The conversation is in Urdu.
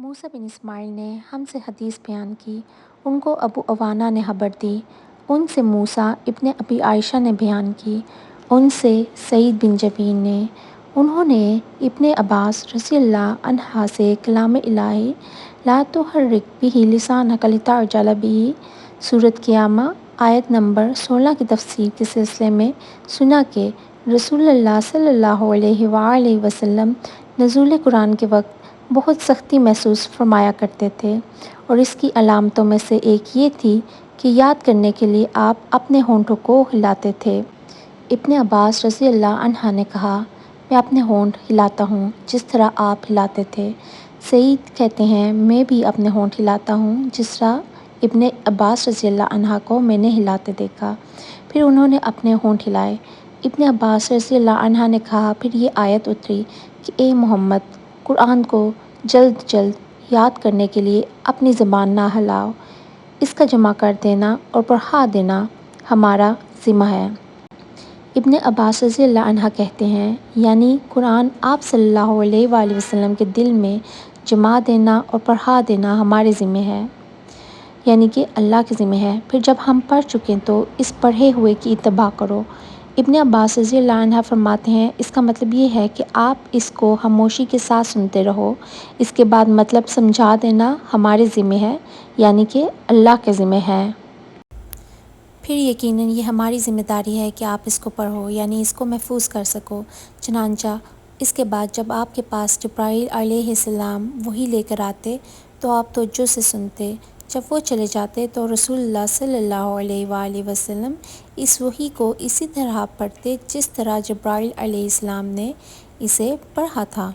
موسیٰ بن اسماعیل نے ہم سے حدیث بیان کی، ان کو ابو عوانہ نے خبر دی، ان سے موسیٰ ابن ابی عائشہ نے بیان کی، ان سے سعید بن جبیر نے، انہوں نے ابن عباس رضی اللہ عنہ سے کلام الہی لا تحرک بہ لسانک لتعجل بہ سورۃ قیامہ آیت نمبر 16 کی تفسیر کے سلسلے میں سنا کہ رسول اللہ صلی اللہ علیہ وآلہ وسلم نزول قرآن کے وقت بہت سختی محسوس فرمایا کرتے تھے، اور اس کی علامتوں میں سے ایک یہ تھی کہ یاد کرنے کے لیے آپ اپنے ہونٹوں کو ہلاتے تھے۔ ابن عباس رضی اللہ عنہ نے کہا، میں اپنے ہونٹ ہلاتا ہوں جس طرح آپ ہلاتے تھے۔ سعید کہتے ہیں، میں بھی اپنے ہونٹ ہلاتا ہوں جس طرح ابن عباس رضی اللہ عنہ کو میں نے ہلاتے دیکھا۔ پھر انہوں نے اپنے ہونٹ ہلائے۔ ابن عباس رضی اللہ عنہ نے کہا، پھر یہ آیت اتری کہ اے محمد، قرآن کو جلد جلد یاد کرنے کے لیے اپنی زبان نہ ہلاؤ، اس کا جمع کر دینا اور پڑھا دینا ہمارا ذمہ ہے۔ ابن عباس رضی اللہ عنہ کہتے ہیں، یعنی قرآن آپ صلی اللہ علیہ وآلہ وسلم کے دل میں جما دینا اور پڑھا دینا ہمارے ذمہ ہے، یعنی کہ اللہ کے ذمہ ہے۔ پھر جب ہم پڑھ چکیں تو اس پڑھے ہوئے کی اتباع کرو۔ ابن عباس رضی اللہ عنہ فرماتے ہیں، اس کا مطلب یہ ہے کہ آپ اس کو خاموشی کے ساتھ سنتے رہو، اس کے بعد مطلب سمجھا دینا ہمارے ذمہ ہے، یعنی کہ اللہ کے ذمہ ہے۔ پھر یقیناً یہ ہماری ذمہ داری ہے کہ آپ اس کو پڑھو، یعنی اس کو محفوظ کر سکو۔ چنانچہ اس کے بعد جب آپ کے پاس جبرائیل علیہ السلام وحی لے کر آتے تو آپ توجہ سے سنتے، جب وہ چلے جاتے تو رسول اللہ صلی اللہ علیہ وآلہ وسلم اس وحی کو اسی طرح پڑھتے جس طرح جبرائیل علیہ السلام نے اسے پڑھا تھا۔